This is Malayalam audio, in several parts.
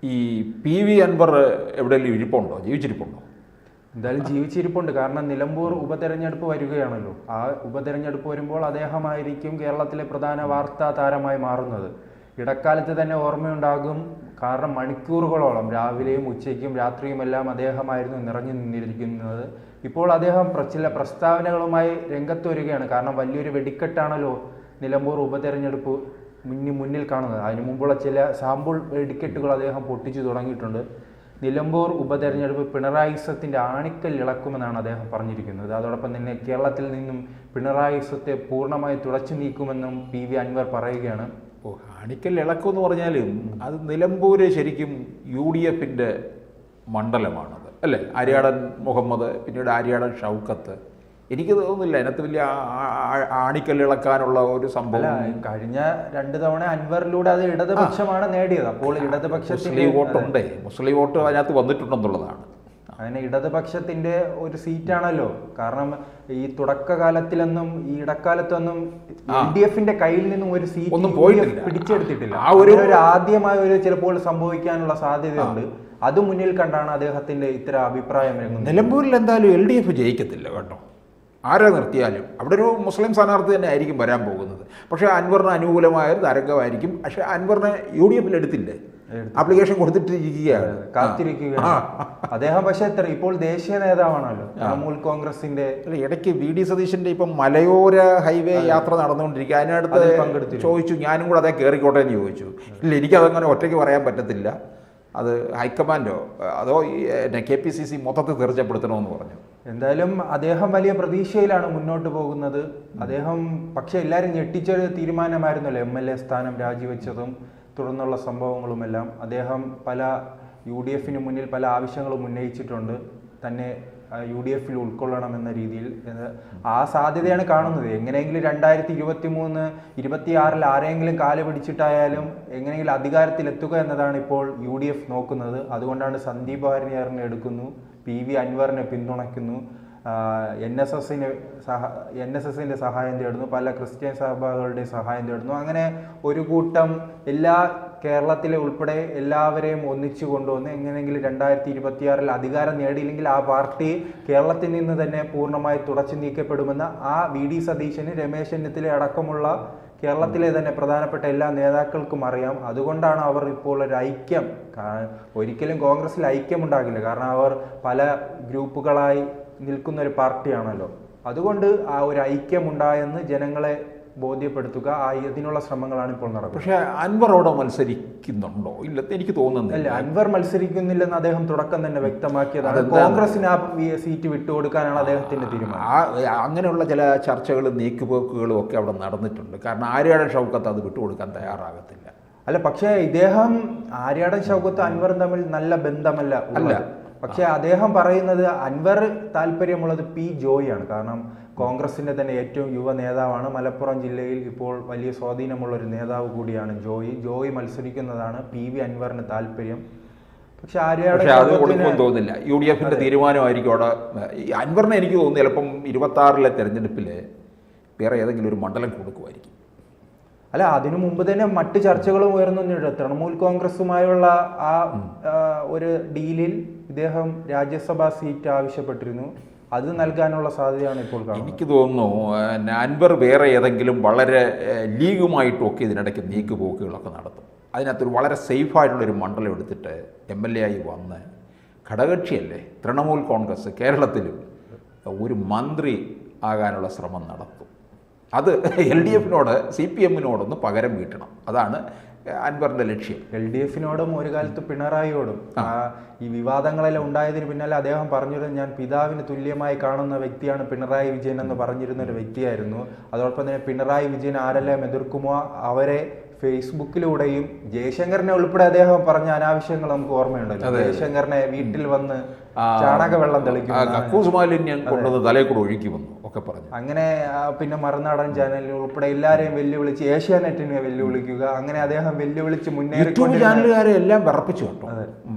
ഈ PV അൻവർ എവിടെയെങ്കിലും ഇരിപ്പുണ്ടോ, ജീവിച്ചിരിപ്പുണ്ടോ? എന്തായാലും ജീവിച്ചിരിപ്പുണ്ട്. കാരണം നിലമ്പൂർ ഉപതെരഞ്ഞെടുപ്പ് വരികയാണല്ലോ. ആ ഉപതെരഞ്ഞെടുപ്പ് വരുമ്പോൾ അദ്ദേഹമായിരിക്കും കേരളത്തിലെ പ്രധാന വാർത്താ താരമായി മാറുന്നത്. ഇടക്കാലത്ത് തന്നെ ഓർമ്മയുണ്ടാകും. കാരണം മണിക്കൂറുകളോളം രാവിലെയും ഉച്ചയ്ക്കും രാത്രിയുമെല്ലാം അദ്ദേഹമായിരുന്നു നിറഞ്ഞു നിന്നിരിക്കുന്നത്. ഇപ്പോൾ അദ്ദേഹം ചില പ്രസ്താവനകളുമായി രംഗത്ത് വരികയാണ്. കാരണം വലിയൊരു വെടിക്കെട്ടാണല്ലോ നിലമ്പൂർ ഉപതെരഞ്ഞെടുപ്പ് മുന്നിൽ കാണുന്നത്. അതിനു മുമ്പുള്ള ചില സാമ്പിൾ വെടിക്കെട്ടുകൾ അദ്ദേഹം പൊട്ടിച്ചു തുടങ്ങിയിട്ടുണ്ട്. നിലമ്പൂർ ഉപതെരഞ്ഞെടുപ്പ് പിണറായിസത്തിൻ്റെ ആണിക്കൽ ഇളക്കുമെന്നാണ് അദ്ദേഹം പറഞ്ഞിരിക്കുന്നത്. അതോടൊപ്പം തന്നെ കേരളത്തിൽ നിന്നും പിണറായിസത്തെ പൂർണ്ണമായി തുടച്ചു നീക്കുമെന്നും PV അൻവർ പറയുകയാണ്. ആണിക്കൽ ഇളക്കുമെന്ന് പറഞ്ഞാൽ അത് നിലമ്പൂര് ശരിക്കും UDFിൻ്റെ മണ്ഡലമാണത് അല്ലേ? ആര്യാടൻ മുഹമ്മദ്, പിന്നീട് ആര്യാടൻ ഷൗക്കത്ത്. എനിക്ക് തോന്നുന്നില്ല അതിനകത്ത് വലിയ ആണിക്കല്ലിളക്കാനുള്ള ഒരു സംഭവം. കഴിഞ്ഞ 2 തവണ അൻവറിലൂടെ അത് ഇടതുപക്ഷമാണ് നേടിയത്. അപ്പോൾ ഇടതുപക്ഷത്തിന്റെ വോട്ടുണ്ടേ, മുസ്ലിം വോട്ട് അതിനകത്ത് വന്നിട്ടുണ്ടെന്നുള്ളതാണ്. അങ്ങനെ ഇടതുപക്ഷത്തിന്റെ ഒരു സീറ്റാണല്ലോ. കാരണം ഈ തുടക്കകാലത്തിലൊന്നും ഈ ഇടക്കാലത്തൊന്നും LDFിന്റെ കയ്യിൽ നിന്നും ഒരു സീറ്റ് ഒന്നും പോയിട്ടില്ല, പിടിച്ചെടുത്തിട്ടില്ല. ഒരു ആദ്യമായ ഒരു ചിലപ്പോൾ സംഭവിക്കാനുള്ള സാധ്യതയുണ്ട്. അത് മുന്നിൽ കണ്ടാണ് അദ്ദേഹത്തിന്റെ ഇത്തരം അഭിപ്രായം. നിലമ്പൂരിൽ എന്തായാലും LDF ജയിക്കത്തില്ല കേട്ടോ, ആരെ നിർത്തിയാലും. അവിടെ ഒരു മുസ്ലിം സ്ഥാനാർത്ഥി തന്നെ ആയിരിക്കും വരാൻ പോകുന്നത്. പക്ഷേ അൻവറിന് അനുകൂലമായ ഒരു തരംഗമായിരിക്കും. പക്ഷേ അൻവറിനെ UDFിൽ എടുത്തില്ലേ, ആപ്ലിക്കേഷൻ കൊടുത്തിട്ടിരിക്കുകയാണ്, കാത്തിരിക്കുകയാണ് അദ്ദേഹം. പക്ഷേ ഇപ്പോൾ ദേശീയ നേതാവാണല്ലോ തൃണമൂൽ കോൺഗ്രസിന്റെ. ഇടയ്ക്ക് VD സതീശന്റെ ഇപ്പം മലയോര ഹൈവേ യാത്ര നടന്നുകൊണ്ടിരിക്കുക. അതിനടുത്ത് ചോദിച്ചു, ഞാനും കൂടെ അതേ കയറിക്കോട്ടെ എന്ന് ചോദിച്ചു. ഇല്ല, എനിക്കതങ്ങനെ ഒറ്റയ്ക്ക് പറയാൻ പറ്റത്തില്ല, അത് ഹൈക്കമാൻഡോ അതോ KPCC മൊത്തത്തിൽ തീർച്ചപ്പെടുത്തണമെന്ന് പറഞ്ഞു. എന്തായാലും അദ്ദേഹം വലിയ പ്രതീക്ഷയിലാണ് മുന്നോട്ട് പോകുന്നത്. അദ്ദേഹം പക്ഷെ എല്ലാവരും ഞെട്ടിച്ചൊരു തീരുമാനമായിരുന്നല്ലോ MLA സ്ഥാനം രാജിവെച്ചതും തുടർന്നുള്ള സംഭവങ്ങളുമെല്ലാം. അദ്ദേഹം പല UDFിന് മുന്നിൽ പല ആവശ്യങ്ങളും ഉന്നയിച്ചിട്ടുണ്ട്, തന്നെ UDFിൽ ഉൾക്കൊള്ളണമെന്ന രീതിയിൽ. ആ സാധ്യതയാണ് കാണുന്നത്. എങ്ങനെയെങ്കിലും 2023, 2026 ആരെങ്കിലും കാല് പിടിച്ചിട്ടായാലും എങ്ങനെയെങ്കിലും അധികാരത്തിലെത്തുക എന്നതാണ് ഇപ്പോൾ UDF നോക്കുന്നത്. അതുകൊണ്ടാണ് സന്ദീപ് വാര്യറിനെ എടുക്കുന്നു, PV അൻവറിനെ പിന്തുണയ്ക്കുന്നു, NSSന്റെ സഹായം തേടുന്നു, പല ക്രിസ്ത്യൻ സഭകളുടെ സഹായം തേടുന്നു. അങ്ങനെ ഒരു കൂട്ടം എല്ലാ കേരളത്തിലെ ഉൾപ്പെടെ എല്ലാവരെയും ഒന്നിച്ചു കൊണ്ടുവന്ന് എങ്ങനെയെങ്കിലും 2026 അധികാരം നേടിയില്ലെങ്കിൽ ആ പാർട്ടി കേരളത്തിൽ നിന്ന് തന്നെ പൂർണ്ണമായി തുടച്ചു നീക്കപ്പെടുമെന്ന് ആ VD സതീശന്, രമേശ് ചെന്നിത്തല അടക്കമുള്ള കേരളത്തിലെ തന്നെ പ്രധാനപ്പെട്ട എല്ലാ നേതാക്കൾക്കും അറിയാം. അതുകൊണ്ടാണ് അവർ ഇപ്പോൾ ഒരു ഐക്യം. ഒരിക്കലും കോൺഗ്രസിൽ ഐക്യമുണ്ടാകില്ല, കാരണം അവർ പല ഗ്രൂപ്പുകളായി നിൽക്കുന്ന ഒരു പാർട്ടിയാണല്ലോ. അതുകൊണ്ട് ആ ഒരു ഐക്യമുണ്ടായെന്ന് ജനങ്ങളെ ബോധ്യപ്പെടുത്തുക, ഇതിനുള്ള ശ്രമങ്ങളാണ് ഇപ്പോൾ നടക്കുന്നത്. പക്ഷേ അൻവറോട് മത്സരിക്കുന്നുണ്ടോ? ഇല്ല, എനിക്ക് തോന്നുന്നില്ല. അൻവർ മത്സരിക്കുന്നില്ലെന്ന് അദ്ദേഹം തുടക്കം തന്നെ വ്യക്തമാക്കിയതാണ്. കോൺഗ്രസിന് ആ സീറ്റ് വിട്ടുകൊടുക്കാനാണ് അദ്ദേഹത്തിന്റെ തീരുമാനം. അങ്ങനെയുള്ള ചില ചർച്ചകളും നീക്കുപോക്കുകളും ഒക്കെ അവിടെ നടന്നിട്ടുണ്ട്. കാരണം ആര്യാടൻ ഷൗക്കത്ത് അത് വിട്ടുകൊടുക്കാൻ തയ്യാറാകത്തില്ല. അല്ല, പക്ഷേ ഇദ്ദേഹം ആര്യാടൻ ഷൗക്കത്ത് അൻവറും തമ്മിൽ നല്ല ബന്ധമല്ല അല്ല. പക്ഷെ അദ്ദേഹം പറയുന്നത് അൻവർ താല്പര്യമുള്ളത് P. ജോയിയാണ്. കാരണം കോൺഗ്രസിന്റെ തന്നെ ഏറ്റവും യുവ നേതാവാണ്. മലപ്പുറം ജില്ലയിൽ ഇപ്പോൾ വലിയ സ്വാധീനമുള്ള ഒരു നേതാവ് കൂടിയാണ് ജോയി മത്സരിക്കുന്നതാണ് PV അൻവറിന് താല്പര്യം. പക്ഷെ അത് കൊടുക്കുമെന്ന് തോന്നുന്നില്ല. UDFിന്റെ തീരുമാനമായിരിക്കും അവിടെ. അൻവറിനെ എനിക്ക് തോന്നുന്നു ചിലപ്പം 2026 തെരഞ്ഞെടുപ്പിൽ വേറെ ഏതെങ്കിലും ഒരു മണ്ഡലം കൊടുക്കുമായിരിക്കും. അല്ല, അതിനു മുമ്പ് തന്നെ മറ്റ് ചർച്ചകളും ഉയർന്നുണ്ട്. തൃണമൂൽ കോൺഗ്രസുമായുള്ള ആ ഒരു ഡീലിൽ ഇദ്ദേഹം രാജ്യസഭാ സീറ്റ് ആവശ്യപ്പെട്ടിരുന്നു. അത് നൽകാനുള്ള സാധ്യതയാണ് ഇപ്പോൾ കാണുന്നത്. എനിക്ക് തോന്നുന്നു അൻവർ വേറെ ഏതെങ്കിലും വളരെ ലീഗുമായിട്ടൊക്കെ ഇതിനിടയ്ക്ക് നീക്കുപോക്കുകളൊക്കെ നടത്തും. അതിനകത്തൊരു വളരെ സേഫായിട്ടുള്ളൊരു മണ്ഡലം എടുത്തിട്ട് MLA ആയി വന്ന്, ഘടകകക്ഷിയല്ലേ തൃണമൂൽ കോൺഗ്രസ്, കേരളത്തിലും ഒരു മന്ത്രി ആകാനുള്ള ശ്രമം നടത്തും. അത് LDFിനോട് CPMനോടൊന്ന് പകരം വീട്ടണം. അതാണ് അൻവറിന്റെ ലക്ഷ്യം. LDFിനോടും ഒരു കാലത്ത് പിണറായിയോടും ഈ വിവാദങ്ങളെല്ലാം ഉണ്ടായതിന് പിന്നാലെ അദ്ദേഹം പറഞ്ഞിരുന്നത്, ഞാൻ പിതാവിന് തുല്യമായി കാണുന്ന വ്യക്തിയാണ് പിണറായി വിജയൻ എന്ന് പറഞ്ഞിരുന്ന ഒരു വ്യക്തിയായിരുന്നു. അതോടൊപ്പം തന്നെ പിണറായി വിജയൻ ആരെല്ലാം എതിർക്കുമോ അവരെ ഫേസ്ബുക്കിലൂടെയും ജയശങ്കറിനെ ഉൾപ്പെടെ അദ്ദേഹം പറഞ്ഞ അനാവശ്യങ്ങൾ നമുക്ക് ഓർമ്മയുണ്ടല്ലോ. ജയശങ്കറിനെ വീട്ടിൽ വന്ന് ചാണകവെള്ളം തെളിക്കും, കൊണ്ടുവന്ന് തലയിൽ കൂടെ ഒഴുക്കുമെന്നു ഒക്കെ പറഞ്ഞു. അങ്ങനെ പിന്നെ മറുനാടൻ ചാനലിൽ ഉൾപ്പെടെ എല്ലാരെയും വെല്ലുവിളിച്ച് ഏഷ്യാനെറ്റിനെ വെല്ലുവിളിക്കുക, അങ്ങനെ അദ്ദേഹം വെല്ലുവിളിച്ച് ചാനലുകാരെ എല്ലാം വിറപ്പിച്ചു കേട്ടോ.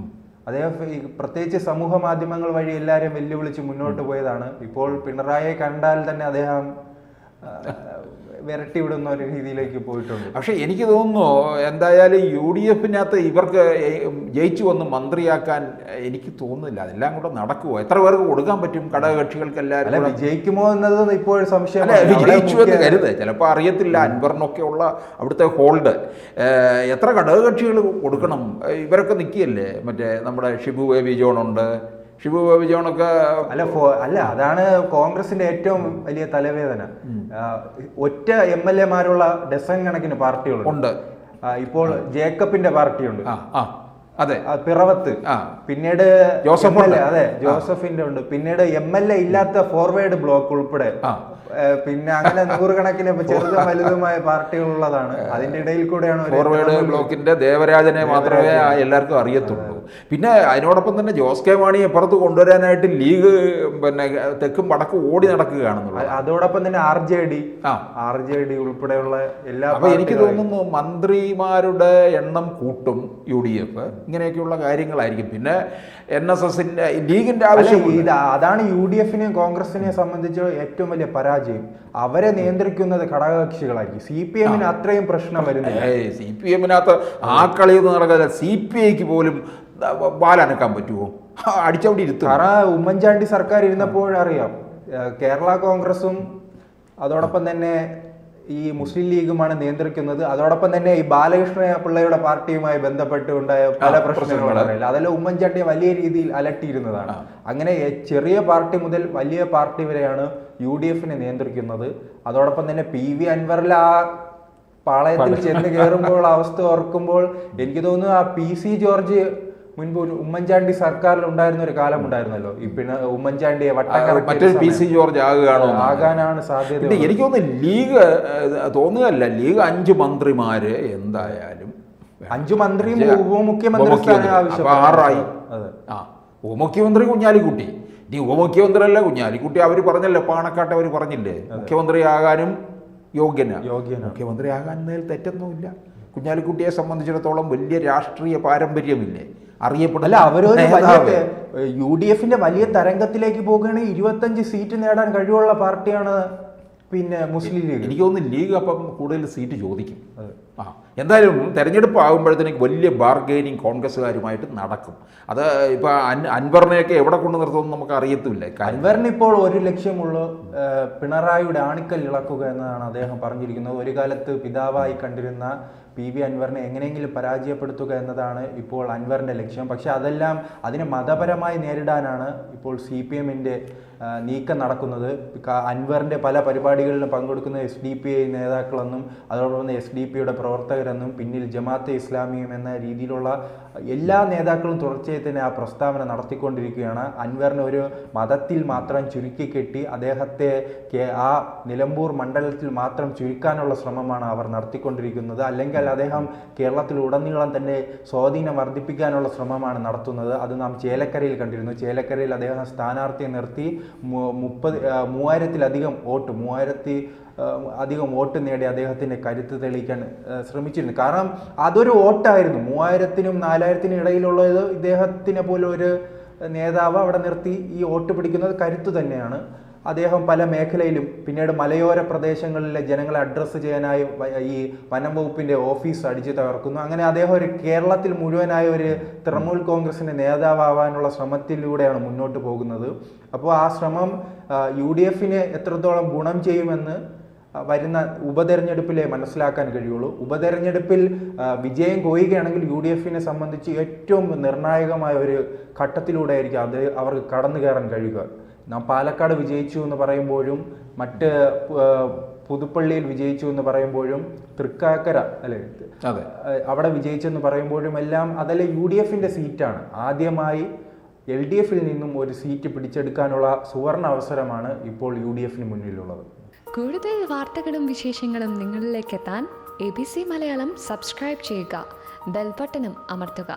അദ്ദേഹം പ്രത്യേകിച്ച് സമൂഹ മാധ്യമങ്ങൾ വഴി എല്ലാരെയും വെല്ലുവിളിച്ച് മുന്നോട്ട് പോയതാണ്. ഇപ്പോൾ പിണറായിയെ കണ്ടാൽ തന്നെ അദ്ദേഹം വിരട്ടി വിടുന്ന ഒരു രീതിയിലേക്ക് പോയിട്ടുണ്ട്. പക്ഷേ എനിക്ക് തോന്നുന്നു എന്തായാലും UDF-നകത്ത് ഇവർക്ക് ജയിച്ചു വന്ന് മന്ത്രിയാക്കാൻ എനിക്ക് തോന്നുന്നില്ല. അതെല്ലാം കൂടെ നടക്കുമോ? എത്ര പേർക്ക് കൊടുക്കാൻ പറ്റും ഘടകകക്ഷികൾക്ക് എല്ലാവരും? വിജയിക്കുമോ എന്നത് ഇപ്പോഴും സംശയം. വിജയിച്ചു എന്ന് കരുത്, ചിലപ്പോൾ അറിയത്തില്ല. അൻവറിനൊക്കെ ഉള്ള അവിടുത്തെ ഹോൾഡ് എത്ര ഘടകകക്ഷികൾ കൊടുക്കണം? ഇവരൊക്കെ നിൽക്കുകയല്ലേ. മറ്റേ നമ്മുടെ ഷിബു ബേബി ജോണുണ്ട്. ഷിബു ബേബി ജോണൊക്കെ അല്ല അതാണ് കോൺഗ്രസിന്റെ ഏറ്റവും വലിയ തലവേദന. ഒറ്റ MLA മാരുള്ള ഡസൻ കണക്കിന് പാർട്ടികളുണ്ട്. ഇപ്പോൾ ജേക്കബിന്റെ പാർട്ടിയുണ്ട്, അതെ, പിറവത്ത്. പിന്നീട് ജോസഫിന്റെ ഉണ്ട്. പിന്നീട് MLA ഇല്ലാത്ത ഫോർവേഡ് ബ്ലോക്ക് ഉൾപ്പെടെ പിന്നെ അങ്ങനെ നൂറുകണക്കിന് ചെറുതും വലുതുമായ പാർട്ടികളുള്ളതാണ്. അതിന്റെ ഇടയിൽ കൂടെയാണ് ഫോർവേഡ് ബ്ലോക്കിന്റെ ദേവരാജനെ മാത്രമേ എല്ലാവർക്കും അറിയത്തുള്ളൂ. പിന്നെ അതിനോടൊപ്പം തന്നെ ജോസ് കെ മാണിയെ പുറത്ത് കൊണ്ടുവരാനായിട്ട് ലീഗ് പിന്നെ തെക്കും വടക്കും ഓടി നടക്കുകയാണെന്നുള്ളത്. അതോടൊപ്പം തന്നെ RJD ഉൾപ്പെടെയുള്ള എല്ലാ. അപ്പൊ എനിക്ക് തോന്നുന്നു മന്ത്രിമാരുടെ എണ്ണം കൂട്ടും UDF. ഇങ്ങനെയൊക്കെയുള്ള കാര്യങ്ങളായിരിക്കും. പിന്നെ NSSന്റെ ലീഗിന്റെ ആവശ്യം അതാണ് UDF-നെയും കോൺഗ്രസിനെയും സംബന്ധിച്ച് ഏറ്റവും വലിയ പരാജയം. അവരെ നിയന്ത്രിക്കുന്നത് ഘടകകക്ഷികളായിരിക്കും. CPM-ന് അത്രയും പ്രശ്നം വരുന്നില്ല. CPM-നകത്ത് ആ കളിയൊന്നും നടക്കാതെ CPI-ക്ക് പോലും വാലനക്കാൻ പറ്റുമോ? അടിച്ചവിടെ ഇരുത്തും. കാരണം ഉമ്മൻചാണ്ടി സർക്കാർ ഇരുന്നപ്പോഴറിയാം കേരള കോൺഗ്രസും അതോടൊപ്പം തന്നെ ഈ മുസ്ലിം ലീഗുമാണ് നിയന്ത്രിക്കുന്നത്. അതോടൊപ്പം തന്നെ ഈ ബാലകൃഷ്ണ പിള്ളയുടെ പാർട്ടിയുമായി ബന്ധപ്പെട്ടുണ്ടായ പല പ്രശ്നങ്ങളും അതെല്ലാം ഉമ്മൻചാണ്ടിയെ വലിയ രീതിയിൽ അലട്ടിയിരുന്നതാണ്. അങ്ങനെ ചെറിയ പാർട്ടി മുതൽ വലിയ പാർട്ടി വരെയാണ് UDF-നെ നിയന്ത്രിക്കുന്നത്. അതോടൊപ്പം തന്നെ PV അൻവറിൽ ആ പാളയത്തിൽ ചെന്ന് കയറുമ്പോൾ അവസ്ഥ ഓർക്കുമ്പോൾ എനിക്ക് തോന്നുന്നു ആ PC ജോർജ് മുൻപ് ഒരു ഉമ്മൻചാണ്ടി സർക്കാരിൽ ഉണ്ടായിരുന്ന ഒരു കാലം ഉണ്ടായിരുന്നല്ലോ. പിന്നെ ഉമ്മൻചാണ്ടിയെ മറ്റൊരു PC ജോർജ് ആകാനാണ് സാധ്യത. എനിക്ക് തോന്നുന്നു ലീഗ് തോന്നുകയല്ല, ലീഗ് 5 മന്ത്രിമാര് എന്തായാലും 5 മന്ത്രിയും ഉപമുഖ്യമന്ത്രി 6ആയി. ഉപമുഖ്യമന്ത്രി കുഞ്ഞാലിക്കുട്ടി. ഇനി ഉപമുഖ്യമന്ത്രി അല്ല കുഞ്ഞാലിക്കുട്ടി. അവർ പറഞ്ഞല്ലോ, പാണക്കാട്ടെ അവർ പറഞ്ഞില്ലേ മുഖ്യമന്ത്രിയാകാനും യോഗ്യനാണ്. മുഖ്യമന്ത്രിയാകാൻ തെറ്റൊന്നുമില്ല. കുഞ്ഞാലിക്കുട്ടിയെ സംബന്ധിച്ചിടത്തോളം വലിയ രാഷ്ട്രീയ പാരമ്പര്യമില്ലേ, അറിയപ്പെടില്ല. അവരൊരു UDF-ന്റെ വലിയ തരംഗത്തിലേക്ക് പോകുകയാണെങ്കിൽ 25 സീറ്റ് നേടാൻ കഴിവുള്ള പാർട്ടിയാണ് പിന്നെ മുസ്ലിം ലീഗ്. എനിക്ക് തോന്നുന്നു ലീഗ് അപ്പം കൂടുതൽ സീറ്റ് ചോദിക്കും. എന്തായാലും തെരഞ്ഞെടുപ്പ് ആകുമ്പോഴത്തേക്ക് വലിയ ബാർഗെയിനിങ് കോൺഗ്രസ്സുകാരുമായിട്ട് നടക്കും. അത് ഇപ്പൊ അൻവറിനെയൊക്കെ എവിടെ കൊണ്ട് നിർത്തുമെന്ന് നമുക്ക് അറിയത്തില്ല. അൻവറിന് ഇപ്പോൾ ഒരു ലക്ഷ്യമുള്ളൂ, പിണറായിയുടെ ആണിക്കൽ ഇളക്കുക എന്നതാണ് അദ്ദേഹം പറഞ്ഞിരിക്കുന്നത്. ഒരു കാലത്ത് പിതാവായി കണ്ടിരുന്ന PV അൻവറിനെ എങ്ങനെയെങ്കിലും പരാജയപ്പെടുത്തുക എന്നതാണ് ഇപ്പോൾ അൻവറിന്റെ ലക്ഷ്യം. പക്ഷെ അതെല്ലാം അതിനെ മതപരമായി നേരിടാനാണ് ഇപ്പോൾ CPM-ന്റെ നീക്കം നടക്കുന്നത്. അൻവറിന്റെ പല പരിപാടികളിലും പങ്കെടുക്കുന്ന SDPI നേതാക്കളെന്നും അതോടൊപ്പം SDP-യുടെ പ്രവർത്തകരെന്നും പിന്നിൽ ജമാഅത്തെ ഇസ്ലാമിയും എന്ന രീതിയിലുള്ള എല്ലാ നേതാക്കളും തുടർച്ചയായി തന്നെ ആ പ്രസ്താവന നടത്തിക്കൊണ്ടിരിക്കുകയാണ്. അൻവറിനെ ഒരു മതത്തിൽ മാത്രം ചുരുക്കിക്കെട്ടി അദ്ദേഹത്തെ ആ നിലമ്പൂർ മണ്ഡലത്തിൽ മാത്രം ചുരുക്കാനുള്ള ശ്രമമാണ് അവർ നടത്തിക്കൊണ്ടിരിക്കുന്നത്. അല്ലെങ്കിൽ അദ്ദേഹം കേരളത്തിൽ ഉടനീളം തന്നെ സ്വാധീനം വർദ്ധിപ്പിക്കാനുള്ള ശ്രമമാണ് നടത്തുന്നത്. അത് നാം ചേലക്കരയിൽ കണ്ടിരുന്നു. ചേലക്കരയിൽ അദ്ദേഹം സ്ഥാനാർത്ഥിയെ നിർത്തി 3000-ലധികം വോട്ട് നേടി അദ്ദേഹത്തിന്റെ കരുത്ത് തെളിയിക്കാൻ ശ്രമിച്ചിരുന്നു. കാരണം അതൊരു വോട്ടായിരുന്നു. 3000-നും 4000-നും ഇടയിലുള്ളത് ഇദ്ദേഹത്തിനെ പോലെ ഒരു നേതാവ് അവിടെ നിർത്തി ഈ വോട്ട് പിടിക്കുന്നത് കരുത്ത് തന്നെയാണ്. അദ്ദേഹം പല മേഖലയിലും പിന്നീട് മലയോര പ്രദേശങ്ങളിലെ ജനങ്ങളെ അഡ്രസ്സ് ചെയ്യാനായി ഈ വനം വകുപ്പിന്റെ ഓഫീസ് അടിച്ചു തകർക്കുന്നു. അങ്ങനെ അദ്ദേഹം ഒരു കേരളത്തിൽ മുഴുവനായ ഒരു തൃണമൂൽ കോൺഗ്രസിന്റെ നേതാവാനുള്ള ശ്രമത്തിലൂടെയാണ് മുന്നോട്ട് പോകുന്നത്. അപ്പോൾ ആ ശ്രമം UDF-ന് എത്രത്തോളം ഗുണം ചെയ്യുമെന്ന് വരുന്ന ഉപതെരഞ്ഞെടുപ്പിലെ മനസ്സിലാക്കാൻ കഴിയുള്ളൂ. ഉപതെരഞ്ഞെടുപ്പിൽ വിജയം കൊയ്യുകയാണെങ്കിൽ UDF-നെ സംബന്ധിച്ച് ഏറ്റവും നിർണായകമായ ഒരു ഘട്ടത്തിലൂടെ ആയിരിക്കും അത് അവർക്ക് കടന്നു കയറാൻ കഴിയുക. നാം പാലക്കാട് വിജയിച്ചു എന്ന് പറയുമ്പോഴും മറ്റ് പുതുപ്പള്ളിയിൽ വിജയിച്ചു എന്ന് പറയുമ്പോഴും തൃക്കാക്കര അവിടെ വിജയിച്ചെന്ന് പറയുമ്പോഴും എല്ലാം അതെല്ലാം UDF-ന്റെ സീറ്റാണ്. ആദ്യമായി LDF-ൽ നിന്നും ഒരു സീറ്റ് പിടിച്ചെടുക്കാനുള്ള സുവർണ അവസരമാണ് ഇപ്പോൾ UDF-ന് മുന്നിലുള്ളത്. കൂടുതൽ വാർത്തകളും വിശേഷങ്ങളും നിങ്ങളിലേക്ക് എത്താൻ ABC മലയാളം സബ്സ്ക്രൈബ് ചെയ്യുക, ബെൽ ബട്ടണും അമർത്തുക.